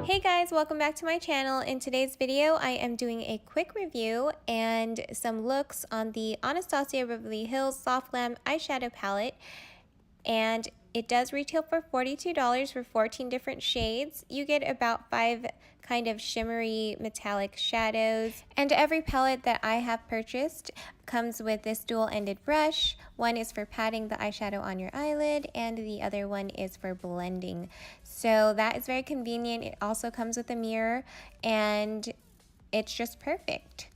Hey guys, welcome back to my channel. In today's video, I am doing a quick review and some looks on the Anastasia Beverly Hills Soft Glam eyeshadow palette. And it does retail for $42 for 14 different shades. You get about 5 kind of shimmery metallic shadows. And every palette that I have purchased comes with this dual-ended brush. One is for patting the eyeshadow on your eyelid and the other one is for blending. So that is very convenient. It also comes with a mirror and it's just perfect.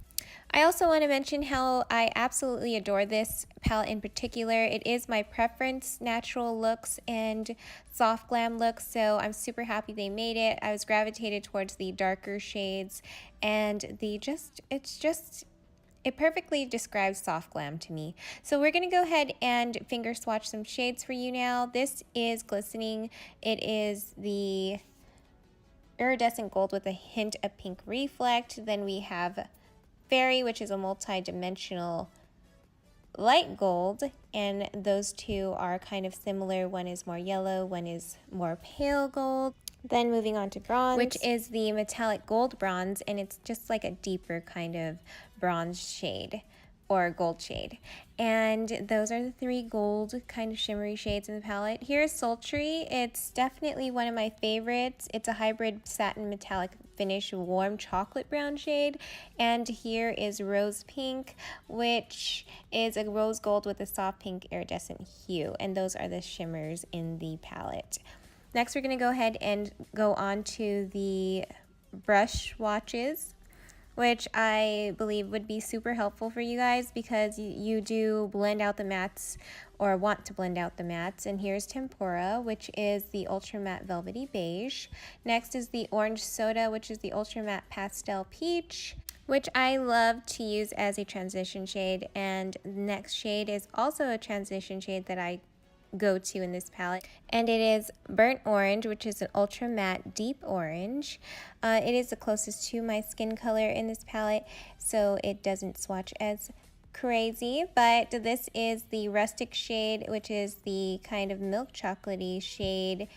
I also want to mention how I absolutely adore this palette in particular. It is my preference, natural looks and soft glam looks, so I'm super happy they made it. I was gravitated towards the darker shades and it perfectly describes soft glam to me. So we're going to go ahead and finger swatch some shades for you now. This is Glistening. It is the iridescent gold with a hint of pink reflect. Then we have Fairy, which is a multi-dimensional light gold, and those two are kind of similar. One is more yellow, one is more pale gold. Then moving on to Bronze, which is the metallic gold bronze, and it's just like a deeper kind of bronze shade or gold shade. And those are the 3 gold kind of shimmery shades in the palette. Here's Sultry. It's definitely one of my favorites. It's a hybrid satin metallic finish warm chocolate brown shade. And here is Rose Pink, which is a rose gold with a soft pink iridescent hue. And those are the shimmers in the palette. Next, we're going to go ahead and go on to the brush swatches, which I believe would be super helpful for you guys because you do blend out the mattes or want to blend out the mattes. And here's Tempura, which is the Ultra Matte Velvety Beige. Next is the Orange Soda, which is the Ultra Matte Pastel Peach, which I love to use as a transition shade. And the next shade is also a transition shade that I go to in this palette, and it is Burnt Orange, which is an ultra matte deep orange. It is the closest to my skin color in this palette, so it doesn't swatch as crazy, but this is the Rustic shade, which is the kind of milk chocolatey shade,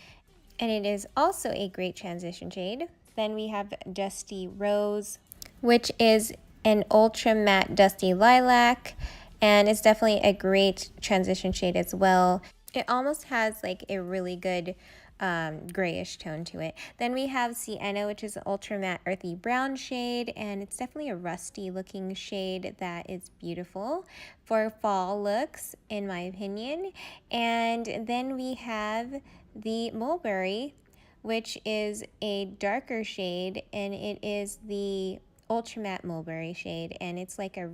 and it is also a great transition shade. Then we have Dusty Rose, which is an ultra matte dusty lilac, and it's definitely a great transition shade as well. It almost has like a really good grayish tone to it. Then we have Sienna, which is an ultra matte earthy brown shade, and it's definitely a rusty looking shade that is beautiful for fall looks in my opinion. And then we have the Mulberry, which is a darker shade, and it is the ultra matte Mulberry shade, and it's like a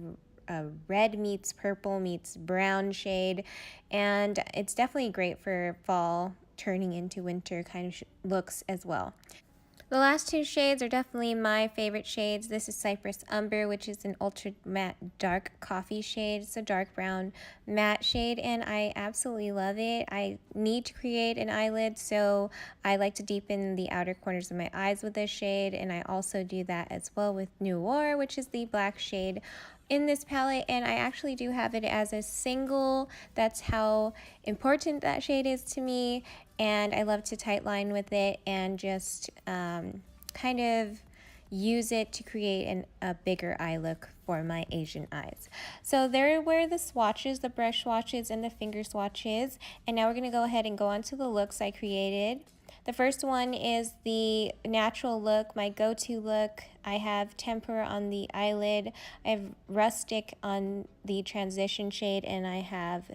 red meets purple meets brown shade, and it's definitely great for fall turning into winter kind of looks as well. The last 2 shades are definitely my favorite shades. This is Cypress Umber, which is an ultra matte dark coffee shade. It's a dark brown matte shade, and I absolutely love it. I need to create an eyelid, so I like to deepen the outer corners of my eyes with this shade, and I also do that as well with Noir, which is the black shade in this palette, and I actually do have it as a single. That's how important that shade is to me, and I love to tight line with it and just kind of use it to create a bigger eye look for my Asian eyes. So there were the swatches, the brush swatches and the finger swatches, and now we're going to go ahead and go on to the looks I created. The first one is the natural look, my go-to look. I have Tempura on the eyelid, I have Rustic on the transition shade, and I have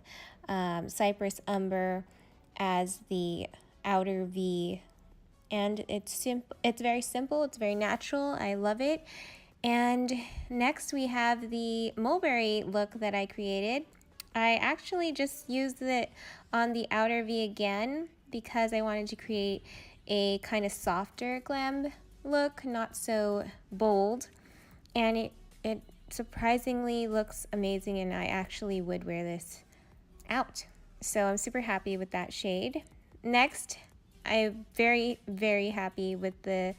Cypress Umber as the outer V. And it's very simple, it's very natural, I love it. And next we have the Mulberry look that I created. I actually just used it on the outer V again because I wanted to create a kind of softer glam look, not so bold, and it surprisingly looks amazing, and I actually would wear this out. So I'm super happy with that shade. Next, I'm very, very happy with the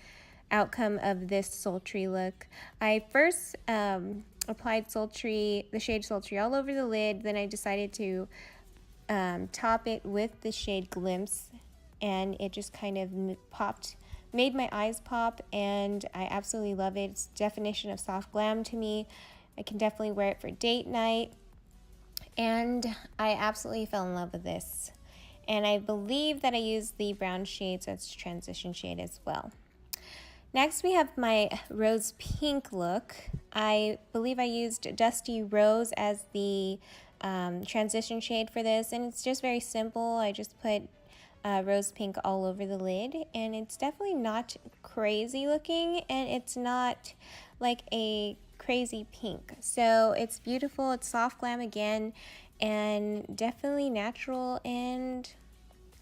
outcome of this Sultry look. I first applied the shade Sultry all over the lid, then I decided to top it with the shade Glimpse, and it just kind of popped made my eyes pop, and I absolutely love it. It's definition of soft glam to me. I can definitely wear it for date night, and I absolutely fell in love with this. And I believe that I used the brown shade, so it's transition shade as well. Next, we have my rose pink look. I believe I used Dusty Rose as the transition shade for this, and it's just very simple. I just put rose pink all over the lid, and it's definitely not crazy looking, and it's not like a crazy pink. So it's beautiful, it's soft glam again, and definitely natural, and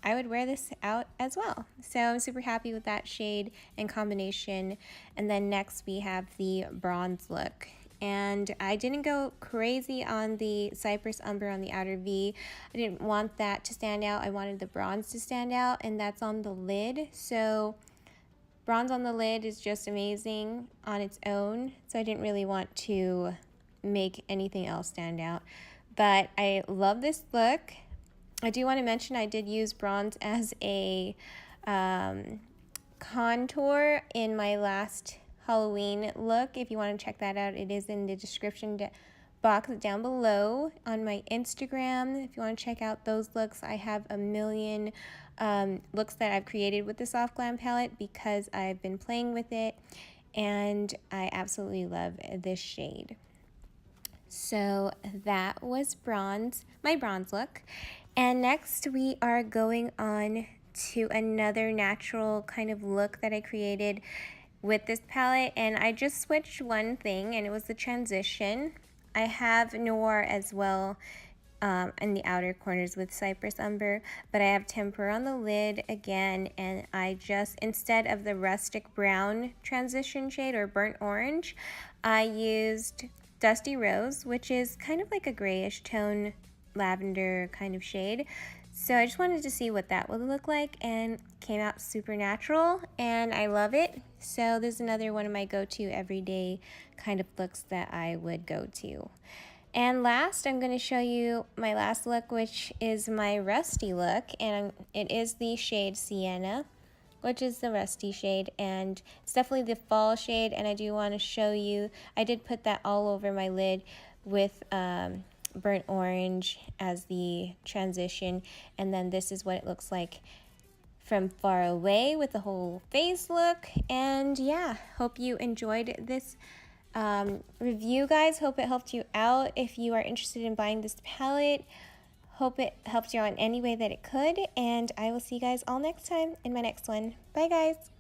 I would wear this out as well. So I'm super happy with that shade and combination. And then next we have the bronze look. And I didn't go crazy on the Cypress Umber on the outer V. I didn't want that to stand out. I wanted the bronze to stand out, and that's on the lid. So bronze on the lid is just amazing on its own. So I didn't really want to make anything else stand out. But I love this look. I do want to mention I did use bronze as a contour in my last Halloween look. If you want to check that out, it is in the description box down below on my Instagram. If you want to check out those looks, I have a million looks that I've created with the Soft Glam palette because I've been playing with it, and I absolutely love this shade. So that was bronze, my bronze look. And next we are going on to another natural kind of look that I created with this palette, and I just switched one thing, and it was the transition. I have Noir as well in the outer corners with Cypress Umber, but I have Tempera on the lid again, and I just, instead of the rustic brown transition shade or burnt orange, I used Dusty Rose, which is kind of like a grayish tone lavender kind of shade. So I just wanted to see what that would look like, and came out super natural, and I love it. So this is another one of my go-to everyday kind of looks that I would go to. And last, I'm going to show you my last look, which is my rusty look, and it is the shade Sienna, which is the rusty shade, and it's definitely the fall shade. And I do want to show you, I did put that all over my lid with burnt orange as the transition, and then this is what it looks like from far away with the whole face look. And yeah, hope you enjoyed this review, guys. Hope it helped you out if you are interested in buying this palette. Hope it helped you out in any way that it could, and I will see you guys all next time in my next one. Bye, guys.